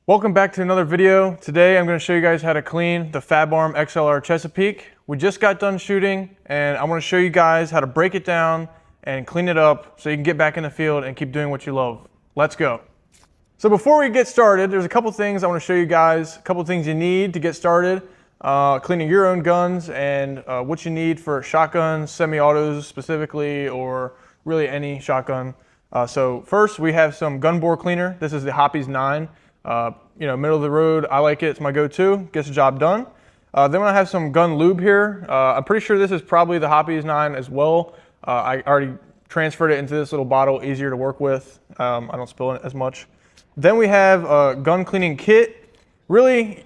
Welcome back to another video. Today I'm going to show you guys how to clean the Fabarm XLR Chesapeake. We just got done shooting and I want to show you guys how to break it down and clean it up so you can get back in the field and keep doing what you love. Let's go. So before we get started, there's a couple things I want to show you guys, a couple things you need to get started cleaning your own guns and what you need for shotguns, semi-autos specifically, or really any shotgun. So first we have some gun bore cleaner. This is the Hoppe's 9. Middle of the road, I like it, it's my go-to, gets the job done. Then I have some gun lube here. I'm pretty sure this is probably the Hoppe's 9 as well. I already transferred it into this little bottle, easier to work with. I don't spill it as much. Then we have a gun cleaning kit. Really,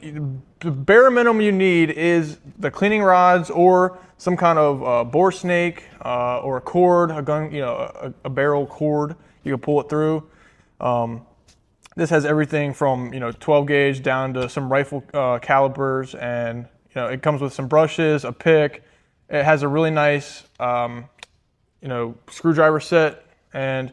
the bare minimum you need is the cleaning rods or some kind of bore snake or a cord, a gun, a barrel cord. You can pull it through. This has everything from 12 gauge down to some rifle calibers, and it comes with some brushes, a pick. It has a really nice screwdriver set, and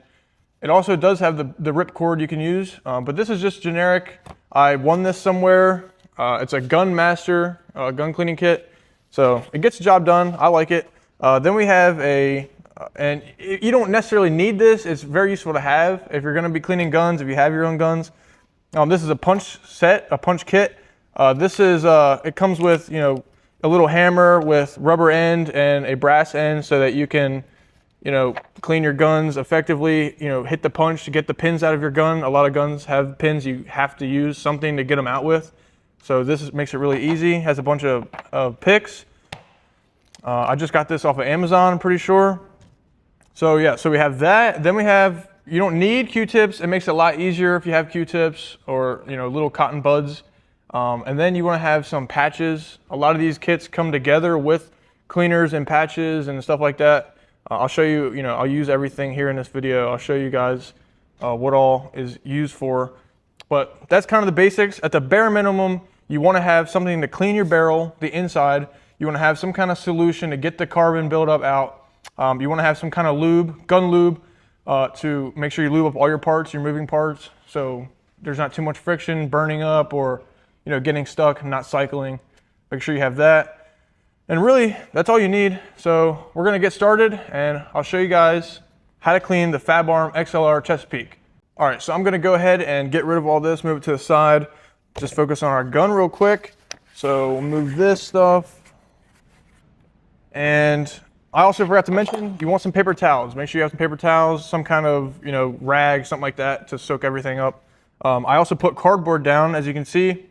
it also does have the rip cord you can use. But this is just generic. I won this somewhere. It's a Gun Master gun cleaning kit, so it gets the job done. I like it. Then we have and you don't necessarily need this. It's very useful to have if you're going to be cleaning guns, if you have your own guns. This is a punch set, a punch kit. This is, it comes with, a little hammer with rubber end and a brass end so that you can, clean your guns effectively, hit the punch to get the pins out of your gun. A lot of guns have pins. You have to use something to get them out with. So this makes it really easy. Has a bunch of picks. I just got this off of Amazon, I'm pretty sure. So yeah, so we have that. Then we have, you don't need Q-tips. It makes it a lot easier if you have Q-tips or little cotton buds. And then you want to have some patches. A lot of these kits come together with cleaners and patches and stuff like that. I'll show you, I'll use everything here in this video. I'll show you guys what all is used for. But that's kind of the basics. At the bare minimum, you want to have something to clean your barrel, the inside. You want to have some kind of solution to get the carbon buildup out. You want to have some kind of lube, gun lube, to make sure you lube up all your parts, your moving parts, so there's not too much friction, burning up, or getting stuck, not cycling. Make sure you have that. And really, that's all you need. So we're going to get started, and I'll show you guys how to clean the Fabarm XLR Chesapeake. All right, so I'm going to go ahead and get rid of all this, move it to the side, just focus on our gun real quick. So we'll move this stuff, and I also forgot to mention, you want some paper towels. Make sure you have some paper towels, some kind of, rag, something like that to soak everything up. I also put cardboard down, as you can see.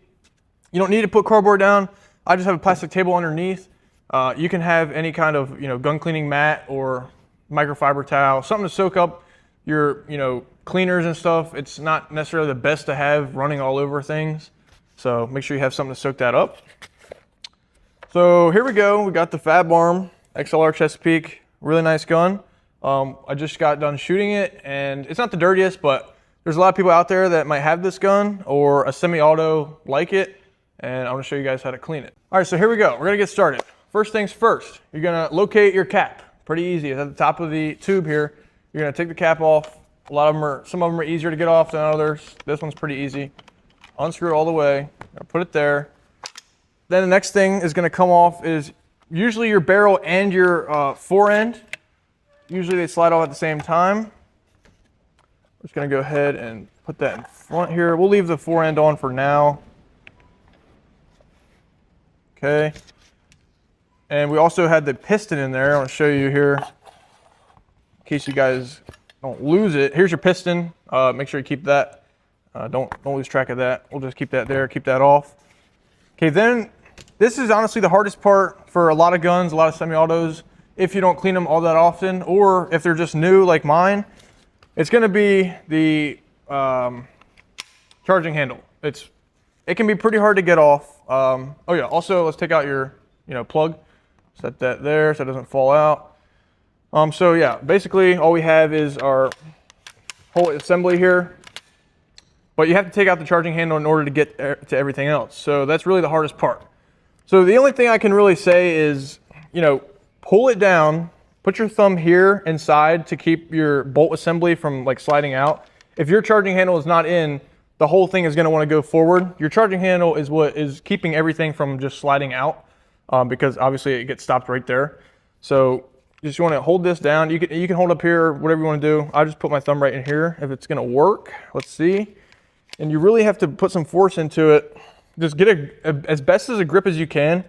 You don't need to put cardboard down. I just have a plastic table underneath. You can have any kind of, gun cleaning mat or microfiber towel, something to soak up your, cleaners and stuff. It's not necessarily the best to have running all over things. So make sure you have something to soak that up. So here we go. We got the Fabarm XLR Chesapeake, really nice gun. I just got done shooting it, and it's not the dirtiest, but there's a lot of people out there that might have this gun or a semi-auto like it, and I want to show you guys how to clean it. All right, so here we go. We're gonna get started. First things first, you're gonna locate your cap. Pretty easy. It's at the top of the tube here. You're gonna take the cap off. Some of them are easier to get off than others. This one's pretty easy. Unscrew it all the way. Put it there. Then the next thing is gonna come off is usually your barrel and your fore end. Usually they slide off at the same time. I'm just going to go ahead and put that in front here. We'll leave the fore end on for now. Okay. And we also had the piston in there. I want to show you here in case you guys don't lose it. Here's your piston. Make sure you keep that. Don't lose track of that. We'll just keep that there, keep that off. Okay, then this is honestly the hardest part for a lot of guns, a lot of semi-autos, if you don't clean them all that often, or if they're just new like mine. It's going to be the charging handle. It can be pretty hard to get off. Oh yeah, also let's take out your plug. Set that there so it doesn't fall out. So yeah, basically all we have is our whole assembly here. But you have to take out the charging handle in order to get to everything else. So that's really the hardest part. So the only thing I can really say is, pull it down, put your thumb here inside to keep your bolt assembly from sliding out. If your charging handle is not in, the whole thing is going to want to go forward. Your charging handle is what is keeping everything from just sliding out, because obviously it gets stopped right there. So you just want to hold this down. You can hold up here, whatever you want to do. I'll just put my thumb right in here if it's going to work. Let's see. And you really have to put some force into it. Just get as best as a grip as you can,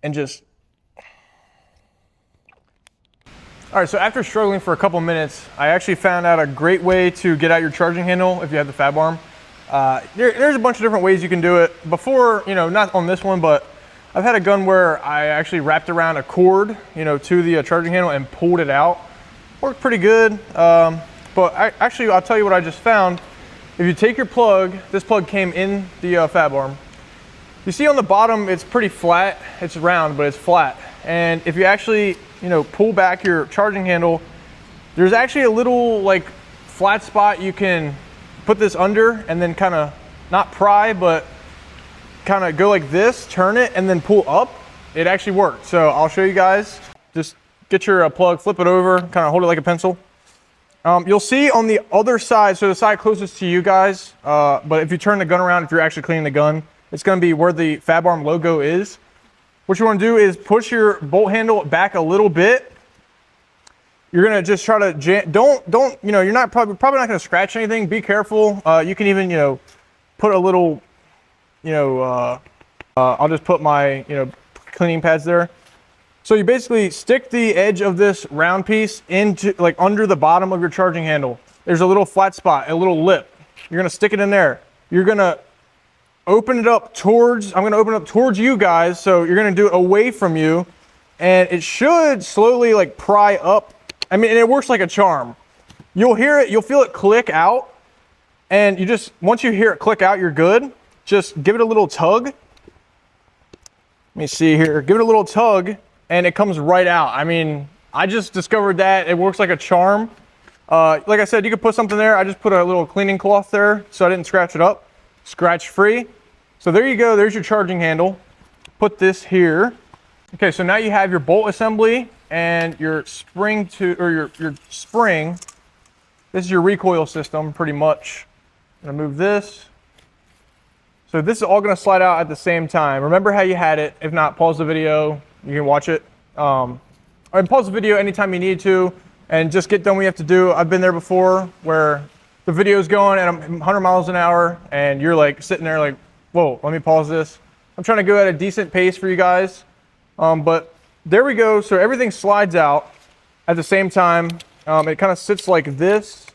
and just. All right, so after struggling for a couple minutes, I actually found out a great way to get out your charging handle if you have the Fabarm. There's a bunch of different ways you can do it. Before, not on this one, but I've had a gun where I actually wrapped around a cord, to the charging handle and pulled it out. Worked pretty good, but I'll tell you what I just found. If you take your plug, this plug came in the Fabarm. You see on the bottom, it's pretty flat. It's round, but it's flat. And if you actually, pull back your charging handle, there's actually a little like flat spot you can put this under and then kind of not pry, but kind of go like this, turn it, and then pull up. It actually worked. So I'll show you guys. Just get your plug, flip it over, kind of hold it like a pencil. You'll see on the other side, so the side closest to you guys, but if you turn the gun around, if you're actually cleaning the gun, it's going to be where the Fabarm logo is. What you want to do is push your bolt handle back a little bit. You're going to just try to jam. Don't, you're probably not going to scratch anything. Be careful. You can even, put a little, I'll just put my, cleaning pads there. So you basically stick the edge of this round piece into, like, under the bottom of your charging handle. There's a little flat spot, a little lip. You're going to stick it in there. You're going to open it up towards, I'm going to open it up towards you guys. So you're going to do it away from you, and it should slowly like pry up. I mean, and it works like a charm. You'll hear it, you'll feel it click out, and once you hear it click out, you're good. Just give it a little tug. Let me see here. Give it a little tug, and it comes right out. I mean, I just discovered that it works like a charm. Like I said, you could put something there. I just put a little cleaning cloth there so I didn't scratch it up. Scratch free. So there you go. There's your charging handle. Put this here. Okay, so now you have your bolt assembly and your spring your spring. This is your recoil system, pretty much. I'm gonna move this. So this is all gonna slide out at the same time. Remember how you had it. If not, pause the video. You can watch it. Or pause the video anytime you need to, and just get done what you have to do. I've been there before where the video's going at 100 miles an hour, and you're like sitting there like, whoa, let me pause this. I'm trying to go at a decent pace for you guys. But there we go. So everything slides out at the same time. It kind of sits like this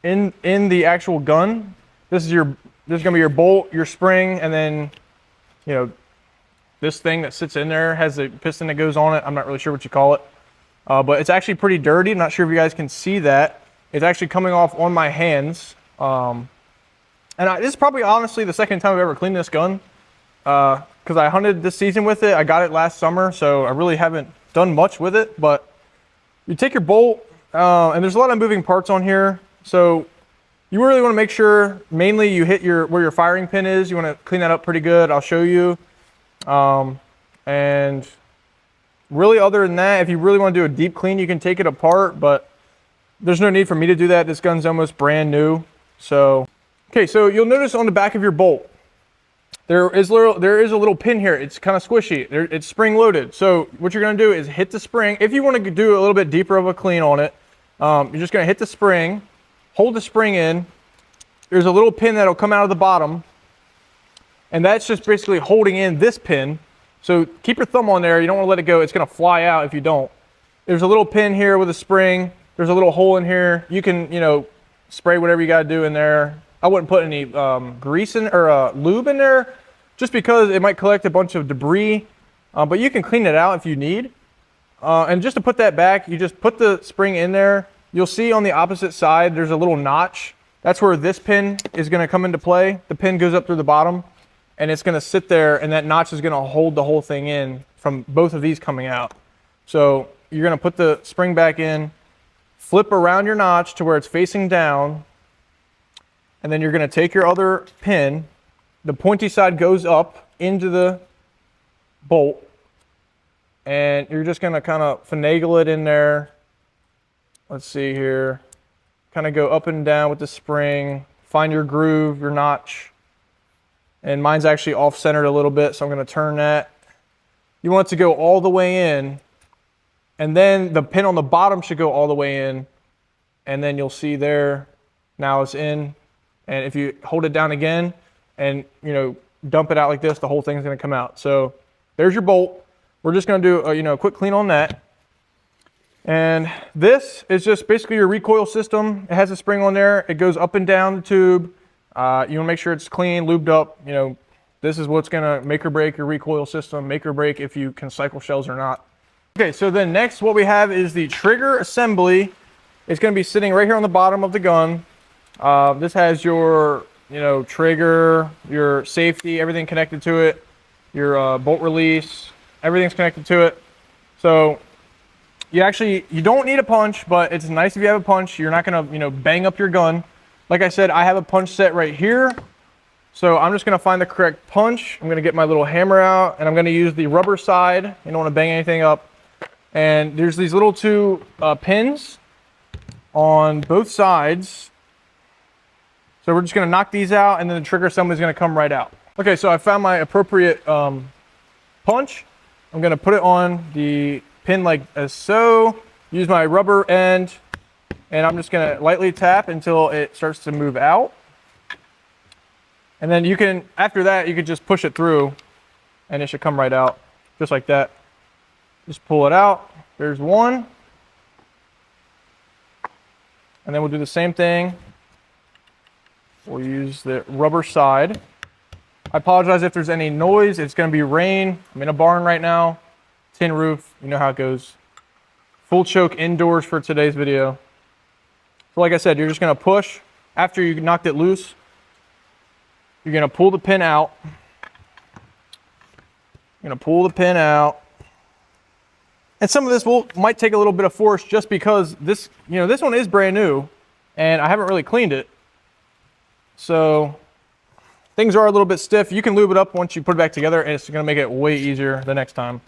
in the actual gun. This is gonna be your bolt, your spring, and then, this thing that sits in there has a piston that goes on it. I'm not really sure what you call it. But it's actually pretty dirty. I'm not sure if you guys can see that. It's actually coming off on my hands. This is probably honestly the second time I've ever cleaned this gun, because I hunted this season with it. I got it last summer, so I really haven't done much with it. But you take your bolt, and there's a lot of moving parts on here. So you really want to make sure, mainly you hit where your firing pin is. You want to clean that up pretty good. I'll show you. And really, other than that, if you really want to do a deep clean, you can take it apart, but there's no need for me to do that. This gun's almost brand new. So, okay, so you'll notice on the back of your bolt, there is a little pin here. It's kind of squishy. It's spring loaded. So what you're going to do is hit the spring. If you want to do a little bit deeper of a clean on it, you're just going to hit the spring, hold the spring in. There's a little pin that'll come out of the bottom, and that's just basically holding in this pin. So keep your thumb on there. You don't want to let it go. It's going to fly out if you don't. There's a little pin here with a spring. There's a little hole in here. You can, spray whatever you got to do in there. I wouldn't put any grease in or lube in there, just because it might collect a bunch of debris. But you can clean it out if you need. And just to put that back, you just put the spring in there. You'll see on the opposite side, there's a little notch. That's where this pin is going to come into play. The pin goes up through the bottom, and it's going to sit there, and that notch is going to hold the whole thing in from both of these coming out. So you're going to put the spring back in, flip around your notch to where it's facing down, and then you're going to take your other pin. The pointy side goes up into the bolt, and you're just going to kind of finagle it in there. Let's see here. Kind of go up and down with the spring, find your groove, your notch. And mine's actually off-centered a little bit, so I'm going to turn that. You want it to go all the way in, and then the pin on the bottom should go all the way in, and then you'll see there, now it's in. And if you hold it down again and, you know, dump it out like this, the whole thing's going to come out. So there's your bolt. We're just going to do a, you know, a quick clean on that. And this is just basically your recoil system. It has a spring on there. It goes up and down the tube. You want to make sure it's clean, lubed up. You know, this is what's going to make or break your recoil system, make or break if you can cycle shells or not. Okay, so then next what we have is the trigger assembly. It's going to be sitting right here on the bottom of the gun. This has your, you know, trigger, your safety, everything connected to it, your bolt release, everything's connected to it. So you don't need a punch, but it's nice if you have a punch. You're not going to, you know, bang up your gun. Like I said, I have a punch set right here. So I'm just going to find the correct punch. I'm going to get my little hammer out, and I'm going to use the rubber side. You don't want to bang anything up. And there's these little two pins on both sides. So we're just going to knock these out, and then the trigger assembly is going to come right out. Okay, so I found my appropriate punch. I'm going to put it on the pin like as so. Use my rubber end, and I'm just going to lightly tap until it starts to move out. And then you can, after that, you can just push it through, and it should come right out, just like that. Just pull it out. There's one. And then we'll do the same thing. We'll use the rubber side. I apologize if there's any noise. It's going to be rain. I'm in a barn right now. Tin roof. You know how it goes. Full choke indoors for today's video. So like I said, you're just going to push. After you knocked it loose, you're going to pull the pin out. You're going to pull the pin out. And some of this might take a little bit of force just because this, you know, this one is brand new and I haven't really cleaned it. So things are a little bit stiff. You can lube it up once you put it back together, and it's going to make it way easier the next time.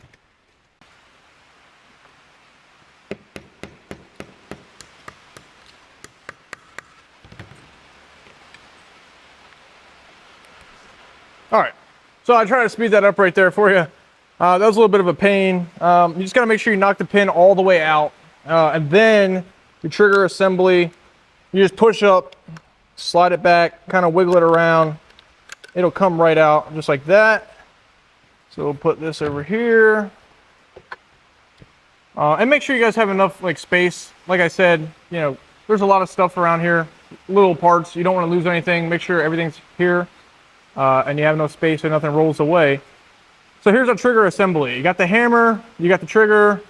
All right, so I try to speed that up right there for you. That was a little bit of a pain. You just got to make sure you knock the pin all the way out, and then the trigger assembly, you just push up, slide it back, kind of wiggle it around. It'll come right out just like that. So we'll put this over here. And make sure you guys have enough like space. Like I said, you know, there's a lot of stuff around here, little parts. You don't want to lose anything. Make sure everything's here, and you have enough space so nothing rolls away. So here's our trigger assembly. You got the hammer, you got the trigger,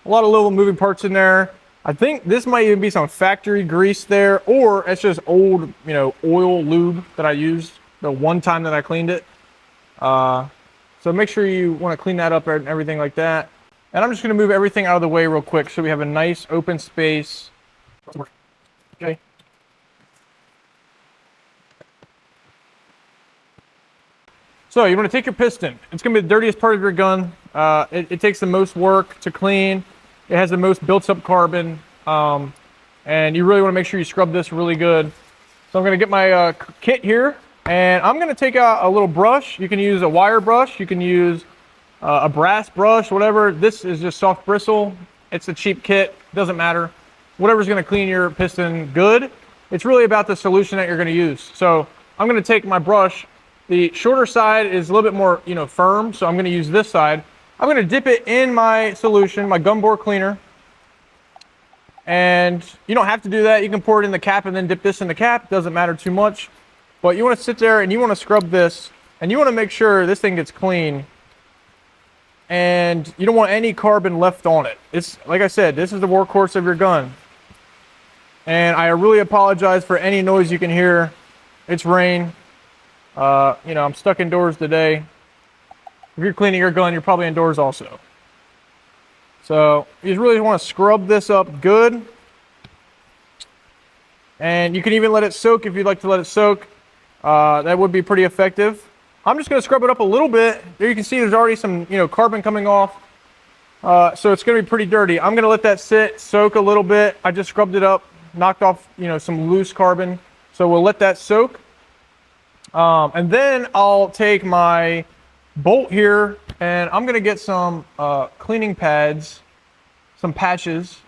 a lot of little moving parts in there. I think this might even be some factory grease there, or it's just old, you know, oil lube that I used the one time that I cleaned it. So make sure you want to clean that up and everything like that. And I'm just going to move everything out of the way real quick so we have a nice open space. Okay. So you want to take your piston. It's going to be the dirtiest part of your gun. It takes the most work to clean. It has the most built up carbon. And you really want to make sure you scrub this really good. So I'm going to get my kit here, and I'm going to take out a little brush. You can use a wire brush. You can use a brass brush, whatever. This is just soft bristle. It's a cheap kit. Doesn't matter. Whatever's going to clean your piston good. It's really about the solution that you're going to use. So I'm going to take my brush. The shorter side is a little bit more, you know, firm, so I'm going to use this side. I'm going to dip it in my solution, my gun bore cleaner. And you don't have to do that. You can pour it in the cap and then dip this in the cap. Doesn't matter too much. But you want to sit there and you want to scrub this, and you want to make sure this thing gets clean. And you don't want any carbon left on it. It's, like I said, this is the workhorse of your gun. And I really apologize for any noise you can hear. It's rain. You know, I'm stuck indoors today. If you're cleaning your gun, you're probably indoors also. So you just really want to scrub this up good. And you can even let it soak if you'd like to let it soak. That would be pretty effective. I'm just going to scrub it up a little bit. There you can see there's already some, you know, carbon coming off. So it's going to be pretty dirty. I'm going to let that sit, soak a little bit. I just scrubbed it up, knocked off, you know, some loose carbon. So we'll let that soak. And then I'll take my bolt here and I'm gonna get some cleaning pads, some patches.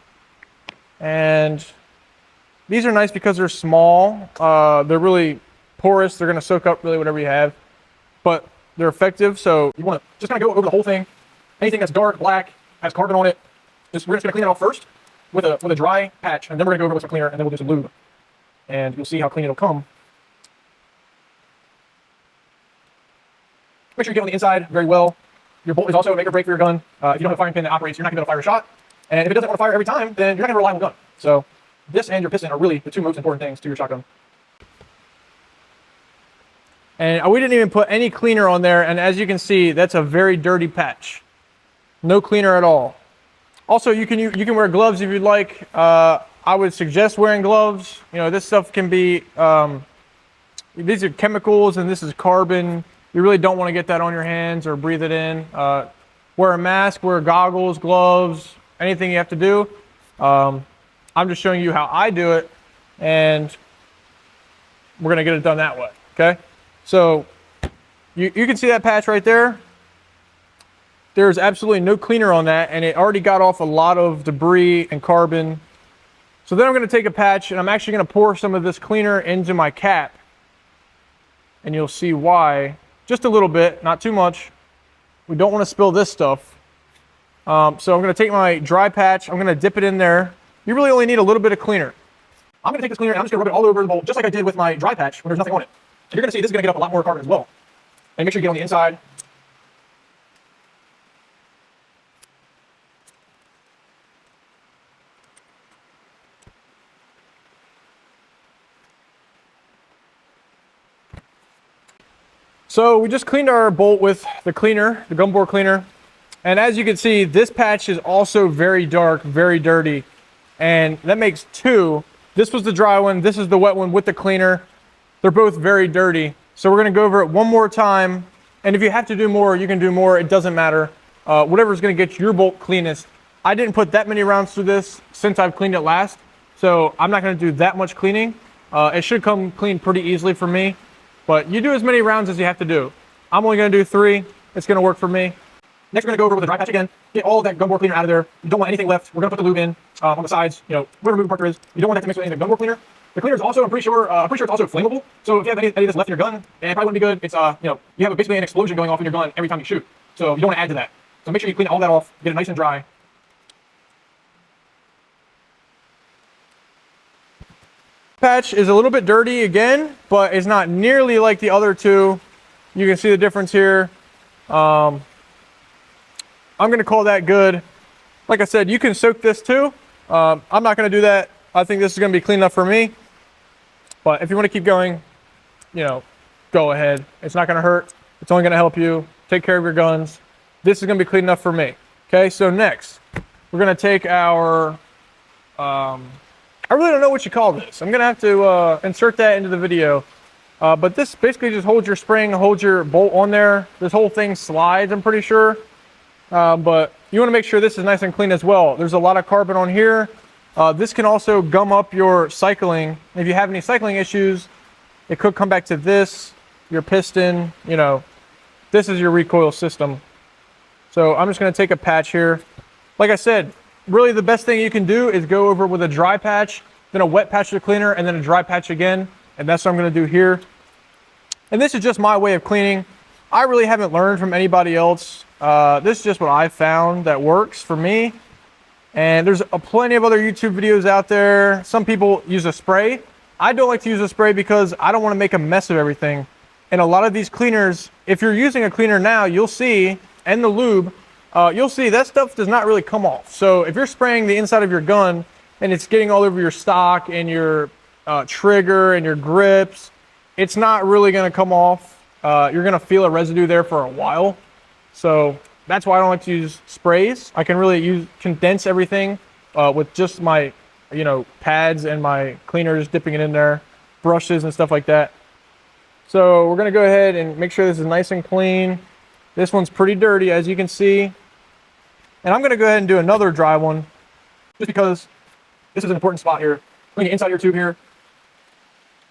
And these are nice because they're small. They're really porous. They're gonna soak up really whatever you have, but they're effective. So you wanna just kind of go over the whole thing. Anything that's dark, black, has carbon on it, we're just gonna clean it off first with a dry patch, and then we're gonna go over with some cleaner, and then we'll do some lube. And you'll see how clean it'll come. Make sure you get on the inside very well. Your bolt is also a make or break for your gun. If you don't have a firing pin that operates, you're not gonna be able to fire a shot. And if it doesn't want to fire every time, then you're not gonna rely on the gun. So this and your piston are really the two most important things to your shotgun. And we didn't even put any cleaner on there, and as you can see, that's a very dirty patch. No cleaner at all. Also, you can wear gloves if you'd like. I would suggest wearing gloves. You know, this stuff can be, these are chemicals and this is carbon. You really don't want to get that on your hands or breathe it in. Wear a mask, wear goggles, gloves, anything you have to do. I'm just showing you how I do it, and we're gonna get it done that way, okay? So you can see that patch right there. There's absolutely no cleaner on that, and it already got off a lot of debris and carbon. So then I'm gonna take a patch and I'm actually gonna pour some of this cleaner into my cap, and you'll see why. Just a little bit, not too much. We don't wanna spill this stuff. So I'm gonna take my dry patch, I'm gonna dip it in there. You really only need a little bit of cleaner. I'm gonna take this cleaner and I'm just gonna rub it all over the bolt, just like I did with my dry patch when there's nothing on it. And you're gonna see this is gonna get up a lot more carbon as well. And make sure you get on the inside. So we just cleaned our bolt with the cleaner, the gun bore cleaner. And as you can see, this patch is also very dark, very dirty. And that makes two. This was the dry one, this is the wet one with the cleaner. They're both very dirty. So we're gonna go over it one more time. And if you have to do more, you can do more, it doesn't matter. Whatever's gonna get your bolt cleanest. I didn't put that many rounds through this since I've cleaned it last. So I'm not gonna do that much cleaning. It should come clean pretty easily for me. But you do as many rounds as you have to do. I'm only gonna do 3. It's gonna work for me. Next, we're gonna go over with the dry patch again. Get all of that gun bore cleaner out of there. You don't want anything left. We're gonna put the lube in on the sides. You know, whatever moving part there is. You don't want that to mix with any of the gun bore cleaner. The cleaner is also, I'm pretty sure it's also flammable. So if you have any of this left in your gun, it probably wouldn't be good. It's you know, you have basically an explosion going off in your gun every time you shoot. So you don't want to add to that. So make sure you clean all that off. Get it nice and dry. Patch is a little bit dirty again, but it's not nearly like the other two. You can see the difference here. I'm gonna call that good. Like I said, you can soak this too. I'm not gonna do that. I think this is gonna be clean enough for me. But if you wanna keep going, you know, go ahead. It's not gonna hurt. It's only gonna help you take care of your guns. This is gonna be clean enough for me. Okay, so next, we're gonna take our, I really don't know what you call this. I'm gonna have to insert that into the video. But this basically just holds your spring, holds your bolt on there. This whole thing slides, I'm pretty sure. But you wanna make sure this is nice and clean as well. There's a lot of carbon on here. This can also gum up your cycling. If you have any cycling issues, it could come back to this, your piston, you know, this is your recoil system. So I'm just gonna take a patch here. Like I said, really the best thing you can do is go over with a dry patch, then a wet patch of cleaner, and then a dry patch again. And that's what I'm gonna do here. And this is just my way of cleaning. I really haven't learned from anybody else. This is just what I found that works for me. And there's plenty of other YouTube videos out there. Some people use a spray. I don't like to use a spray because I don't wanna make a mess of everything. And a lot of these cleaners, if you're using a cleaner now, you'll see, and the lube, you'll see that stuff does not really come off. So if you're spraying the inside of your gun and it's getting all over your stock and your trigger and your grips, it's not really gonna come off. You're gonna feel a residue there for a while. So that's why I don't like to use sprays. I can really condense everything with just my, you know, pads and my cleaners, dipping it in there, brushes and stuff like that. So we're gonna go ahead and make sure this is nice and clean. This one's pretty dirty, as you can see. And I'm gonna go ahead and do another dry one, just because this is an important spot here. Clean the inside of your tube here.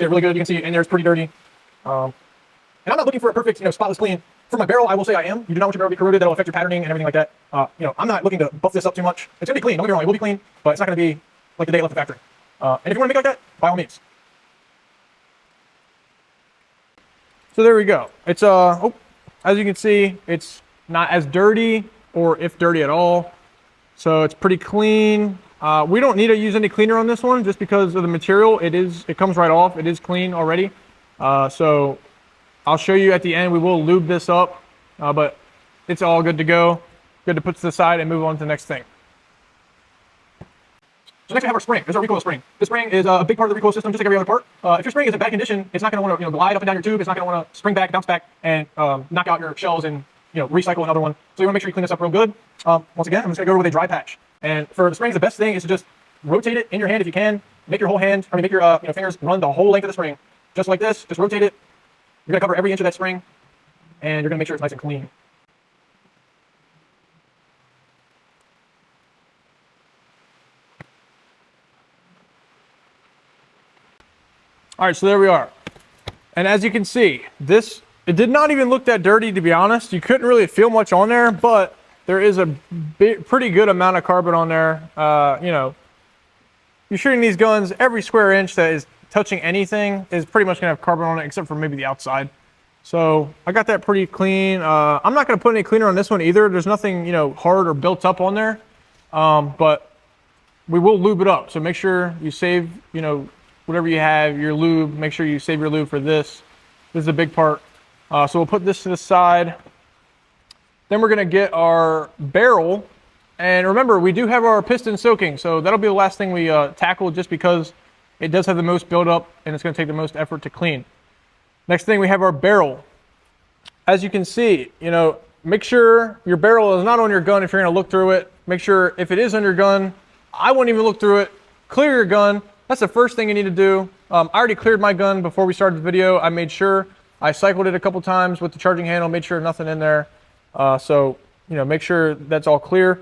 fit really good. You can see in there it's pretty dirty. And I'm not looking for a perfect, spotless clean. For my barrel, I will say I am. You do not want your barrel to be corroded. That'll affect your patterning and everything like that. I'm not looking to buff this up too much. It's gonna be clean. Don't get me wrong, it will be clean, but it's not gonna be like the day it left the factory. And if you want to make it like that, by all means. So there we go. It's as you can see, it's not as dirty, or if dirty at all. So it's pretty clean. We don't need to use any cleaner on this one just because of the material. It comes right off. It is clean already. So I'll show you at the end. We will lube this up, but it's all good to go. Good to put to the side and move on to the next thing. So next we have our spring. This is our recoil spring. This spring is a big part of the recoil system, just like every other part. If your spring is in bad condition, it's not going to want to glide up and down your tube. It's not going to want to spring back, bounce back, and knock out your shells and recycle another one. So you want to make sure you clean this up real good. Once again, I'm just going to go over with a dry patch. And for the springs, the best thing is to just rotate it in your hand if you can. Make your whole hand, make your fingers run the whole length of the spring, just like this. Just rotate it. You're going to cover every inch of that spring, and you're going to make sure it's nice and clean. All right, so there we are. And as you can see, it did not even look that dirty, to be honest. You couldn't really feel much on there, but there is a pretty good amount of carbon on there. You're shooting these guns, every square inch that is touching anything is pretty much gonna have carbon on it, except for maybe the outside. So I got that pretty clean. I'm not gonna put any cleaner on this one either. There's nothing, hard or built up on there, but we will lube it up. So make sure you save, whatever you have, your lube, make sure you save your lube for this. This is a big part. So we'll put this to the side. Then we're gonna get our barrel. And remember, we do have our piston soaking. So that'll be the last thing we tackle, just because it does have the most buildup and it's gonna take the most effort to clean. Next thing, we have our barrel. As you can see, make sure your barrel is not on your gun if you're gonna look through it. Make sure if it is on your gun, I won't even look through it. Clear your gun. That's the first thing you need to do. I already cleared my gun before we started the video. I made sure I cycled it a couple times with the charging handle, made sure nothing in there. So make sure that's all clear.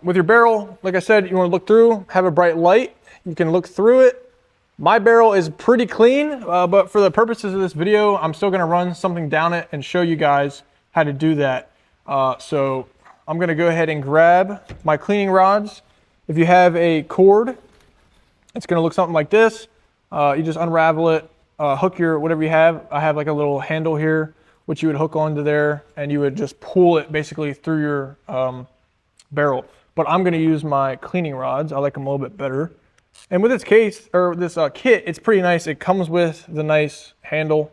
With your barrel, like I said, you want to look through, have a bright light. You can look through it. My barrel is pretty clean, but for the purposes of this video, I'm still going to run something down it and show you guys how to do that. So I'm going to go ahead and grab my cleaning rods. If you have a cord, it's going to look something like this. You just unravel it, hook your whatever you have. I have like a little handle here, which you would hook onto there, and you would just pull it basically through your barrel. But I'm going to use my cleaning rods. I like them a little bit better. And with this case, or this kit, it's pretty nice. It comes with the nice handle.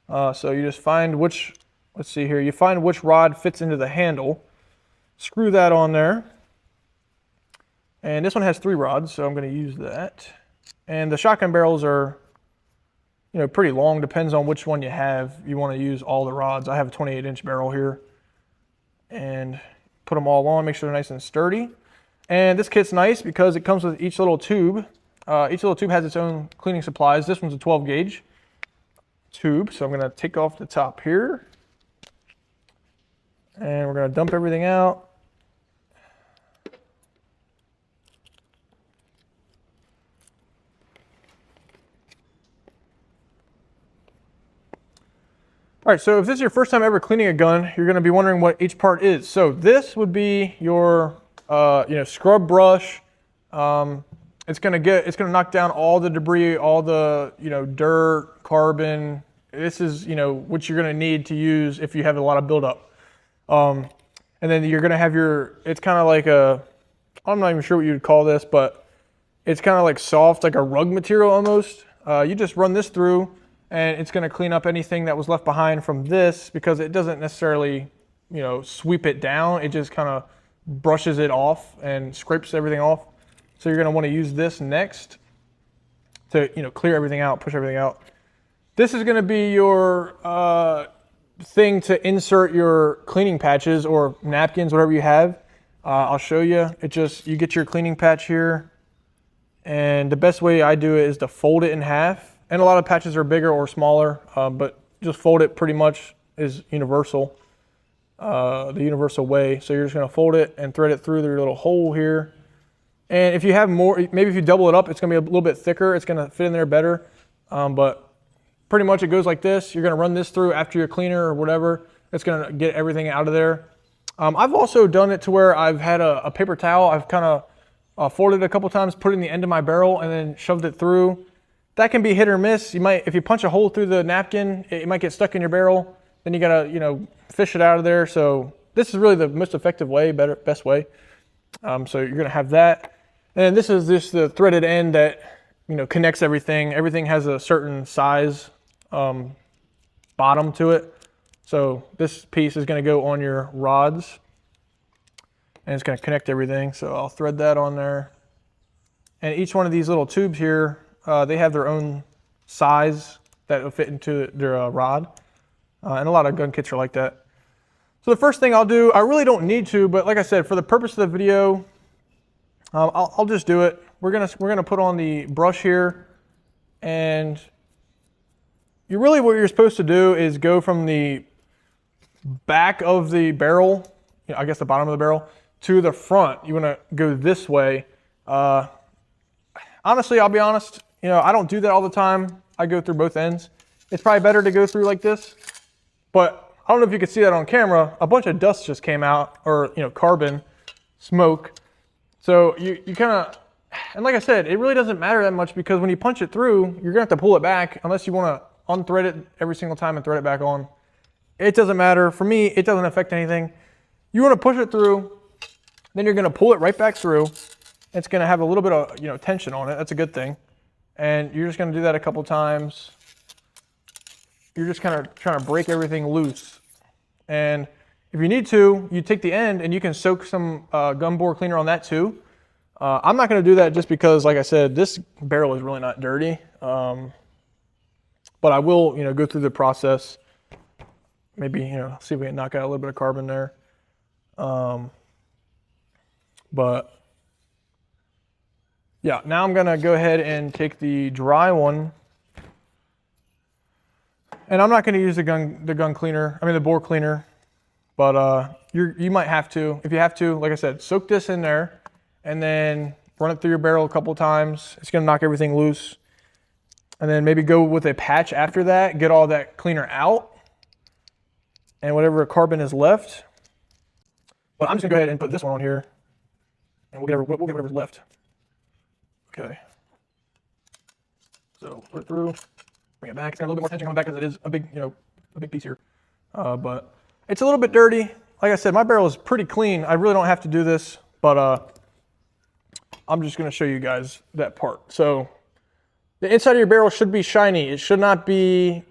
So you just find which, let's see here, you find which rod fits into the handle. Screw that on there. And this one has 3 rods, so I'm going to use that. And the shotgun barrels are, pretty long. Depends on which one you have. You want to use all the rods. I have a 28-inch barrel here. And put them all on, make sure they're nice and sturdy. And this kit's nice because it comes with each little tube. Each little tube has its own cleaning supplies. This one's a 12-gauge tube, so I'm going to take off the top here. And we're going to dump everything out. All right, so if this is your first time ever cleaning a gun, you're going to be wondering what each part is. So this would be your, scrub brush. It's going to knock down all the debris, all the, dirt, carbon. This is, what you're going to need to use if you have a lot of buildup. And then you're going to have it's kind of like I'm not even sure what you'd call this, but it's kind of like soft, like a rug material almost. You just run this through, and it's going to clean up anything that was left behind from this, because it doesn't necessarily, sweep it down. It just kind of brushes it off and scrapes everything off. So you're going to want to use this next to, clear everything out, push everything out. This is going to be your thing to insert your cleaning patches or napkins, whatever you have. I'll show you. You get your cleaning patch here, and the best way I do it is to fold it in half. And a lot of patches are bigger or smaller, but just fold it pretty much is universal, the universal way. So you're just going to fold it and thread it through your little hole here. And if you have more, maybe if you double it up, it's going to be a little bit thicker. It's going to fit in there better. But pretty much it goes like this. You're going to run this through after your cleaner or whatever. It's going to get everything out of there. I've also done it to where I've had a paper towel. I've kind of folded it a couple times, put it in the end of my barrel, and then shoved it through. That can be hit or miss. You might, if you punch a hole through the napkin, it might get stuck in your barrel. Then you got to, fish it out of there. So this is really the most effective way, best way. So you're going to have that. And this is just the threaded end that, connects everything. Everything has a certain size bottom to it. So this piece is going to go on your rods and it's going to connect everything. So I'll thread that on there. And each one of these little tubes here, they have their own size that will fit into their rod. And a lot of gun kits are like that. So the first thing I'll do, I really don't need to, but like I said, for the purpose of the video, I'll just do it. We're gonna put on the brush here, and what you're supposed to do is go from the back of the barrel, I guess the bottom of the barrel, to the front. You want to go this way. Honestly, I'll be honest, I don't do that all the time. I go through both ends. It's probably better to go through like this, but I don't know if you can see that on camera. A bunch of dust just came out, or carbon, smoke. So you kind of, and like I said, it really doesn't matter that much because when you punch it through, you're gonna have to pull it back unless you want to unthread it every single time and thread it back on. It doesn't matter. For me, it doesn't affect anything. You want to push it through, then you're gonna pull it right back through. It's gonna have a little bit of tension on it. That's a good thing. And you're just gonna do that a couple times. You're just kind of trying to break everything loose. And if you need to, you take the end and you can soak some gun bore cleaner on that too. I'm not going to do that just because, like I said, this barrel is really not dirty. But I will, go through the process. Maybe, see if we can knock out a little bit of carbon there. But yeah, now I'm going to go ahead and take the dry one. And I'm not going to use the gun cleaner, the bore cleaner, but you might have to. If you have to, like I said, soak this in there and then run it through your barrel a couple times. It's going to knock everything loose. And then maybe go with a patch after that, get all that cleaner out and whatever carbon is left. But I'm just going to go ahead and put this one on here and we'll get whatever's left. Okay. So put it through. Bring it back. It's got a little bit more tension coming back because it is a big piece here. But it's a little bit dirty. Like I said, my barrel is pretty clean. I really don't have to do this, but I'm just going to show you guys that part. So the inside of your barrel should be shiny. It should not be,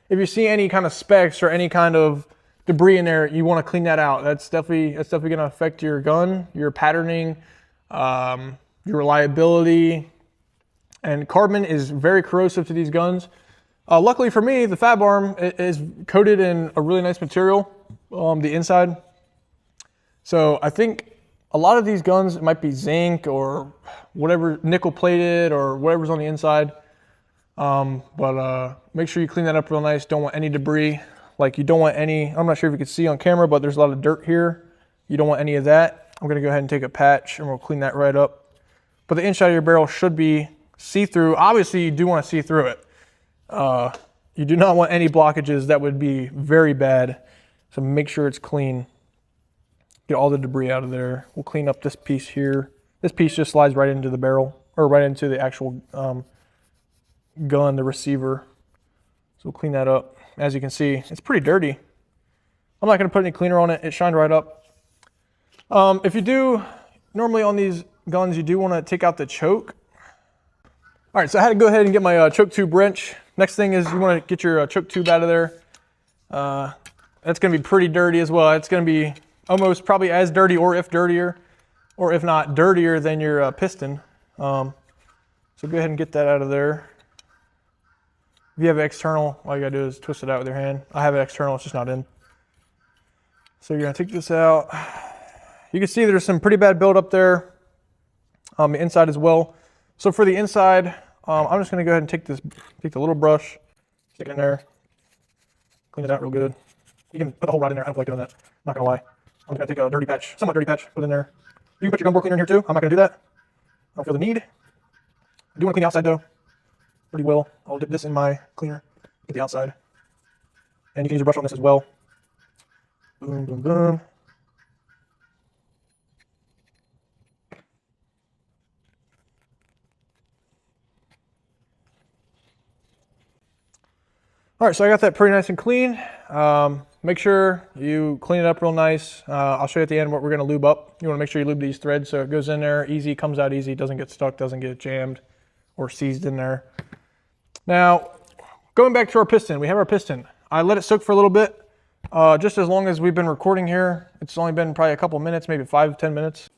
if you see any kind of specks or any kind of debris in there, you want to clean that out. That's definitely going to affect your gun, your patterning, your reliability. And carbon is very corrosive to these guns. Luckily for me, the Fabarm is coated in a really nice material, the inside. So I think a lot of these guns, it might be zinc or whatever, nickel plated or whatever's on the inside. But make sure you clean that up real nice. Don't want any debris. Like you don't want any, I'm not sure if you can see on camera, but there's a lot of dirt here. You don't want any of that. I'm gonna go ahead and take a patch and we'll clean that right up. But the inside of your barrel should be see-through. Obviously you do want to see through it. You do not want any blockages. That would be very bad. So make sure it's clean. Get all the debris out of there. We'll clean up this piece here. This piece just slides right into the barrel, or right into the actual gun, the receiver. So we'll clean that up. As you can see, it's pretty dirty. I'm not going to put any cleaner on it. It shined right up. If you do, normally on these guns, you do want to take out the choke. All right, so I had to go ahead and get my choke tube wrench. Next thing is you want to get your choke tube out of there. That's going to be pretty dirty as well. It's going to be almost probably as dirty, or if dirtier, or if not dirtier than your piston. So go ahead and get that out of there. If you have an external, all you gotta do is twist it out with your hand. I have an external, it's just not in. So you're gonna take this out. You can see there's some pretty bad buildup there. The inside as well. So for the inside, I'm just gonna go ahead and take the little brush, stick it in there, clean it out real good. You can put the whole rod in there. I don't feel like doing that. I'm not gonna lie. I'm just gonna take a dirty patch, somewhat dirty patch, put it in there. You can put your gun bore cleaner in here too. I'm not gonna do that. I don't feel the need. I do want to clean the outside though. Go pretty well. I'll dip this in my cleaner, get the outside. And you can use a brush on this as well. Boom, boom, boom. All right, so I got that pretty nice and clean. Make sure you clean it up real nice. I'll show you at the end what we're gonna lube up. You wanna make sure you lube these threads so it goes in there easy, comes out easy, doesn't get stuck, doesn't get jammed or seized in there. Now, going back to our piston, we have our piston. I let it soak for a little bit, just as long as we've been recording here. It's only been probably a couple minutes, maybe 5 to 10 minutes.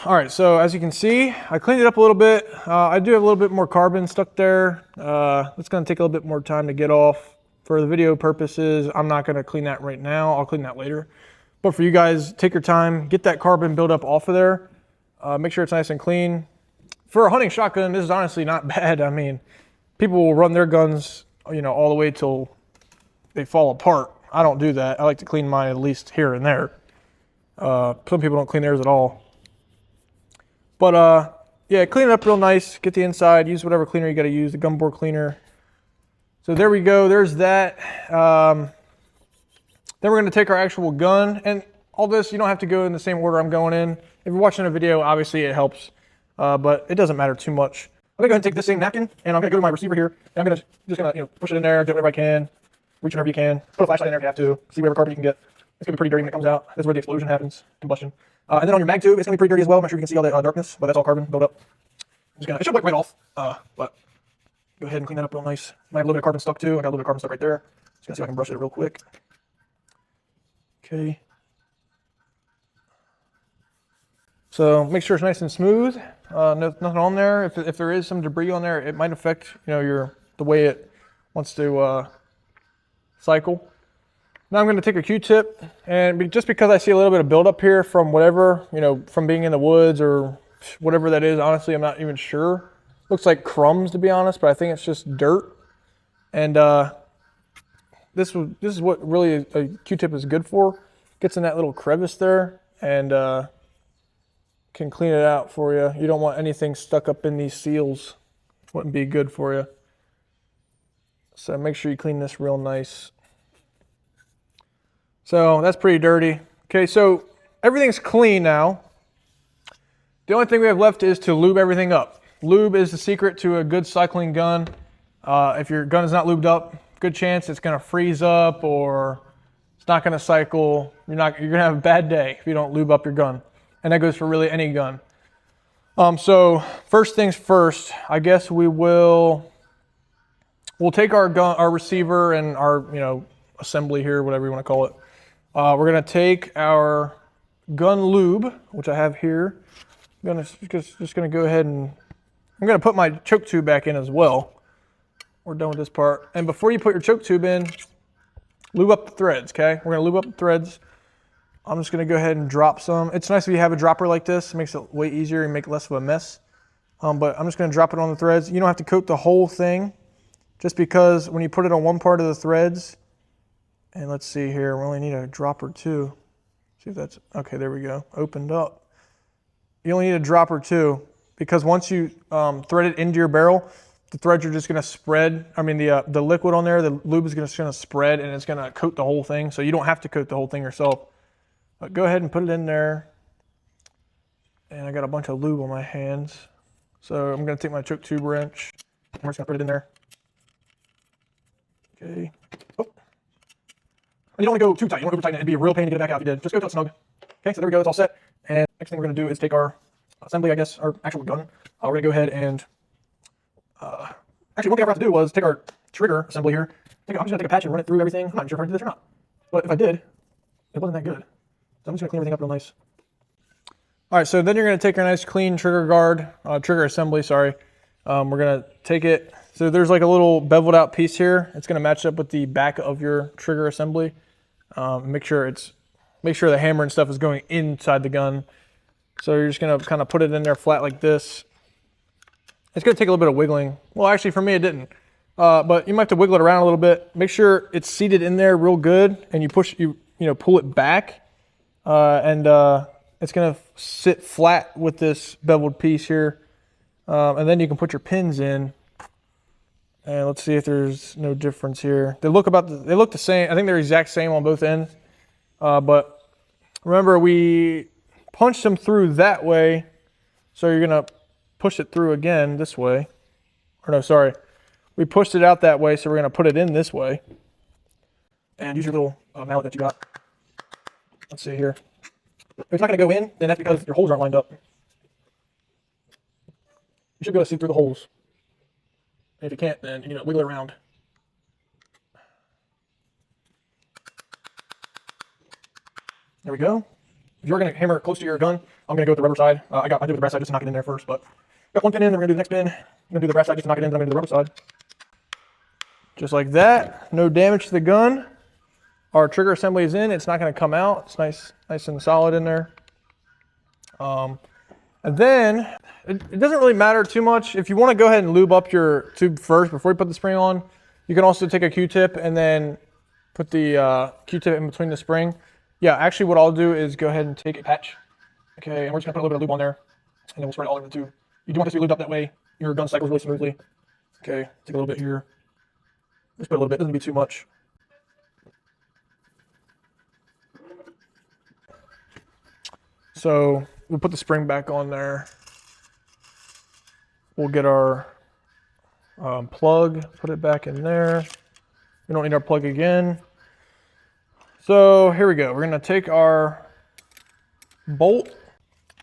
All right, so as you can see, I cleaned it up a little bit. I do have a little bit more carbon stuck there. It's gonna take a little bit more time to get off. For the video purposes, I'm not gonna clean that right now. I'll clean that later. But for you guys, take your time, get that carbon buildup off of there. Make sure it's nice and clean. For a hunting shotgun, this is honestly not bad. I mean, people will run their guns, you know, all the way till they fall apart. I don't do that. I like to clean mine at least here and there. Some people don't clean theirs at all. But yeah, clean it up real nice, get the inside, use whatever cleaner you gotta use, the gum bore cleaner. So there we go, there's that. Then we're gonna take our actual gun, and all this, you don't have to go in the same order I'm going in. If you're watching a video, obviously it helps, but it doesn't matter too much. I'm gonna go ahead and take this same napkin, and I'm gonna go to my receiver here, and I'm gonna push it in there, do whatever I can, reach whenever you can, put a flashlight in there if you have to, see whatever carbon you can get. It's gonna be pretty dirty when it comes out. That's where the explosion happens, combustion. And then on your mag tube, it's gonna be pretty dirty as well. Make sure you can see all that darkness, but that's all carbon built up. It should wipe right off, but go ahead and clean that up real nice. Might have a little bit of carbon stuck too. I got a little bit of carbon stuck right there. Just gonna see if I can brush it real quick. Okay. So make sure it's nice and smooth. Nothing on there. If there is some debris on there, it might affect the way it wants to cycle. Now I'm going to take a Q-tip, and just because I see a little bit of buildup here from whatever, from being in the woods or whatever that is, honestly, I'm not even sure. Looks like crumbs, to be honest, but I think it's just dirt. And this is what really a Q-tip is good for. Gets in that little crevice there and can clean it out for you. You don't want anything stuck up in these seals. Wouldn't be good for you. So make sure you clean this real nice. So that's pretty dirty. Okay, so everything's clean now. The only thing we have left is to lube everything up. Lube is the secret to a good cycling gun. If your gun is not lubed up, good chance it's gonna freeze up or it's not gonna cycle. You're gonna have a bad day if you don't lube up your gun. And that goes for really any gun. So first things first, I guess we'll take our gun, our receiver and our assembly here, whatever you want to call it. We're gonna take our gun lube, which I have here. I'm just gonna go ahead and I'm gonna put my choke tube back in as well. We're done with this part. And before you put your choke tube in, lube up the threads, okay? We're gonna lube up the threads. I'm just gonna go ahead and drop some. It's nice if you have a dropper like this. It makes it way easier and make less of a mess. But I'm just gonna drop it on the threads. You don't have to coat the whole thing, just because when you put it on one part of the threads, and let's see here, we only need a drop or two. See if that's, okay, there we go, opened up. You only need a drop or two, because once you thread it into your barrel, the threads are just gonna spread. I mean, the liquid on there, the lube is just gonna spread and it's gonna coat the whole thing, so you don't have to coat the whole thing yourself. But go ahead and put it in there. And I got a bunch of lube on my hands. So I'm gonna take my choke tube wrench, and we're just gonna put it in there. Okay. Oh. And you don't want to go too tight. You don't want to over tighten it. It'd be a real pain to get it back out if you did. Just go till it's snug. Okay, so there we go. It's all set. And next thing we're going to do is take our assembly, I guess, our actual gun. We're going to go ahead and... actually, one thing I forgot to do was take our trigger assembly here. I'm just going to take a patch and run it through everything. I'm not sure if I did this or not. But if I did, it wasn't that good. So I'm just going to clean everything up real nice. All right, so then you're going to take our nice clean trigger guard, trigger assembly, sorry. We're going to take it... So there's like a little beveled out piece here. It's going to match up with the back of your trigger assembly. Make sure the hammer and stuff is going inside the gun. So you're just going to kind of put it in there flat like this. It's gonna take a little bit of wiggling. Well, actually for me it didn't. But you might have to wiggle it around a little bit. Make sure it's seated in there real good, and you pull it back, and it's gonna sit flat with this beveled piece here. And then you can put your pins in. And let's see if there's no difference here. They look the same. I think they're exact same on both ends. But remember, we punched them through that way, so you're gonna push it through again this way. Or no, sorry. We pushed it out that way, so we're gonna put it in this way. And use your little mallet that you got. Let's see here. If it's not gonna go in, then that's because your holes aren't lined up. You should be able to see through the holes. And if you can't, then wiggle it around. There we go. If you're going to hammer it close to your gun, I'm going to go with the rubber side. I did with the brass side just to knock it in there first, but got one pin in, then we're going to do the next pin. I'm going to do the brass side just to knock it in, then I'm going to do the rubber side. Just like that. No damage to the gun. Our trigger assembly is in. It's not going to come out. It's nice and solid in there. And then it doesn't really matter too much. If you want to go ahead and lube up your tube first before you put the spring on, you can also take a Q-tip and then put the Q-tip in between the spring. Yeah, actually what I'll do is go ahead and take a patch. Okay, and we're just going to put a little bit of lube on there, and then we'll spread it all over the tube. You do want this to be lubed up that way your gun cycles really smoothly. Okay, take a little bit here. Just put a little bit, doesn't be too much. So we'll put the spring back on there. We'll get our plug, put it back in there. We don't need our plug again. So here we go. We're gonna take our bolt.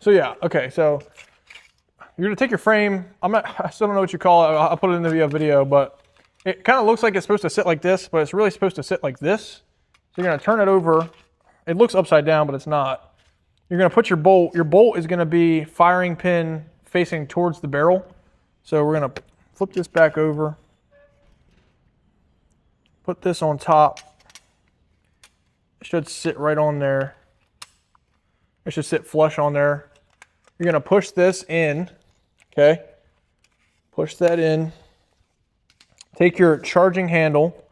So yeah, okay, so you're gonna take your frame. I still don't know what you call it. I'll put it in the video, but it kind of looks like it's supposed to sit like this, but it's really supposed to sit like this. So you're gonna turn it over. It looks upside down, but it's not. You're gonna put your bolt. Your bolt is gonna be firing pin facing towards the barrel. So we're gonna flip this back over, put this on top. It should sit right on there. It should sit flush on there. You're gonna push this in, okay? Push that in. Take your charging handle.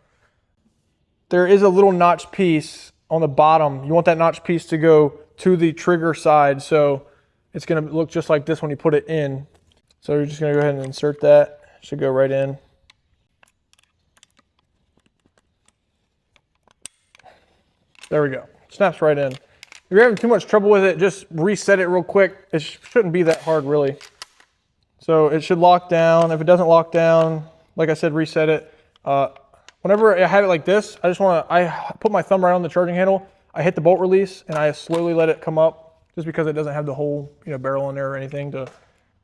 There is a little notch piece on the bottom. You want that notch piece to go to the trigger side, so it's gonna look just like this when you put it in. So you're just gonna go ahead and insert that. It should go right in. There we go. Snaps right in. If you're having too much trouble with it, just reset it real quick. It shouldn't be that hard, really. So it should lock down. If it doesn't lock down, like I said, reset it. Whenever I have it like this, I put my thumb right on the charging handle. I hit the bolt release and I slowly let it come up, just because it doesn't have the whole barrel in there or anything to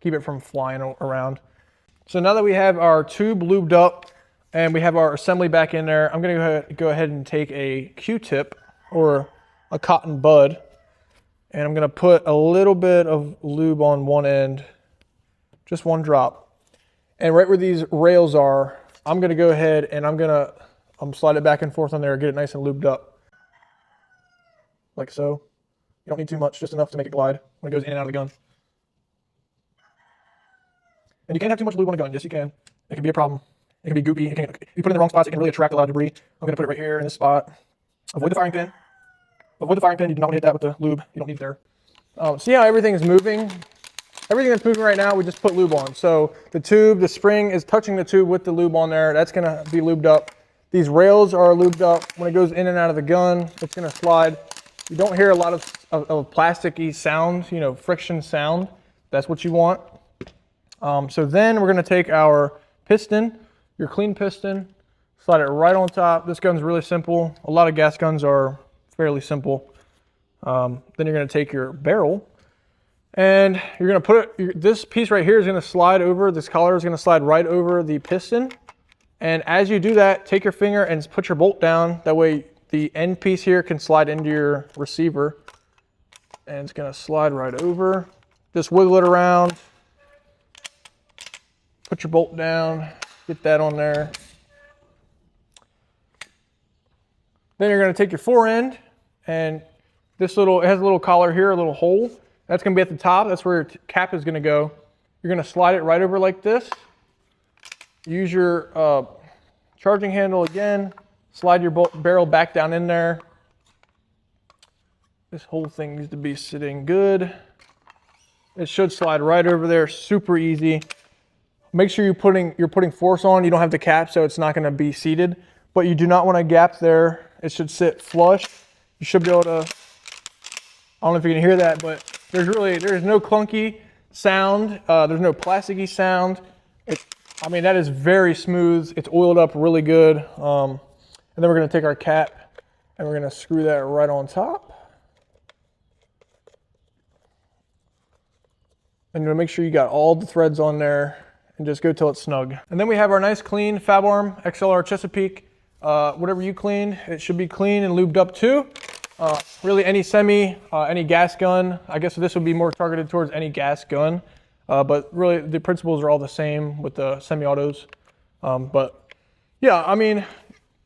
keep it from flying around. So now that we have our tube lubed up and we have our assembly back in there, I'm gonna go ahead and take a Q-tip or a cotton bud, and I'm gonna put a little bit of lube on one end, just one drop. And right where these rails are, I'm gonna go ahead and I'm slide it back and forth on there, get it nice and lubed up. Like so. You don't need too much, just enough to make it glide when it goes in and out of the gun. And you can't have too much lube on a gun. Yes, you can. It can be a problem. It can be goopy. If you put it in the wrong spots, it can really attract a lot of debris. I'm going to put it right here in this spot. Avoid the firing pin. Avoid the firing pin. You do not want to hit that with the lube. You don't need it there. See how everything is moving? Everything that's moving right now, we just put lube on. So the tube, the spring is touching the tube with the lube on there. That's going to be lubed up. These rails are lubed up. When it goes in and out of the gun, it's going to slide. You don't hear a lot of plasticky sound, friction sound. That's what you want. So then we're gonna take our piston, your clean piston, slide it right on top. This gun's really simple. A lot of gas guns are fairly simple. Then you're gonna take your barrel and you're gonna put it, this piece right here is gonna slide over, this collar is gonna slide right over the piston. And as you do that, take your finger and put your bolt down. That way the end piece here can slide into your receiver, and it's gonna slide right over. Just wiggle it around. Put your bolt down, get that on there. Then you're gonna take your fore end, and it has a little collar here, a little hole. That's gonna be at the top. That's where your cap is gonna go. You're gonna slide it right over like this. Use your charging handle again. Slide your barrel back down in there. This whole thing needs to be sitting good. It should slide right over there, super easy. Make sure you're putting force on. You don't have the cap, so it's not gonna be seated, but you do not want a gap there. It should sit flush. You should be able to, I don't know if you can hear that, but there's no clunky sound. There's no plasticky sound. I mean, that is very smooth. It's oiled up really good. And then we're gonna take our cap and we're gonna screw that right on top. And you're gonna make sure you got all the threads on there and just go till it's snug. And then we have our nice clean Fabarm XLR Chesapeake. Whatever you cleaned, it should be clean and lubed up too. Really any any gas gun. I guess this would be more targeted towards any gas gun. But really the principles are all the same with the semi-autos. But yeah, I mean,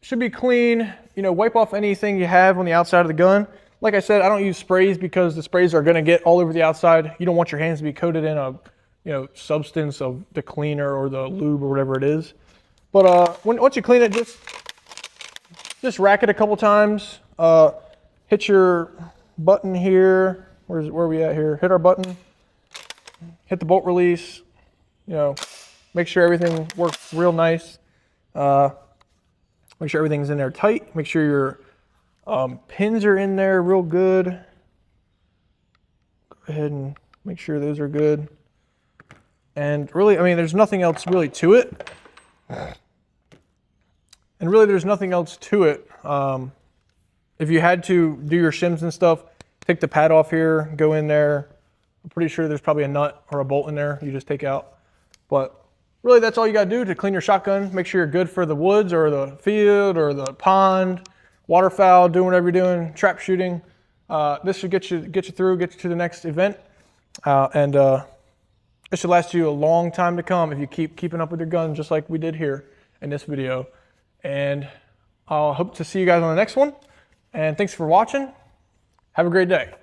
should be clean. You know, wipe off anything you have on the outside of the gun. Like I said, I don't use sprays because the sprays are gonna get all over the outside. You don't want your hands to be coated in a substance of the cleaner or the lube or whatever it is. But once you clean it, just rack it a couple times. Hit your button here. Where are we at here? Hit our button. Hit the bolt release. You know, make sure everything works real nice. Make sure everything's in there tight. Make sure your pins are in there real good. Go ahead and make sure those are good. And really, I mean, there's nothing else really to it. And really, there's nothing else to it. If you had to do your shims and stuff, take the pad off here, go in there. I'm pretty sure there's probably a nut or a bolt in there you just take out. But really, that's all you gotta do to clean your shotgun. Make sure you're good for the woods or the field or the pond, waterfowl, doing whatever you're doing, trap shooting. This should get you through, get you to the next event. It should last you a long time to come if you keep keeping up with your gun, just like we did here in this video. And I'll hope to see you guys on the next one. And thanks for watching. Have a great day.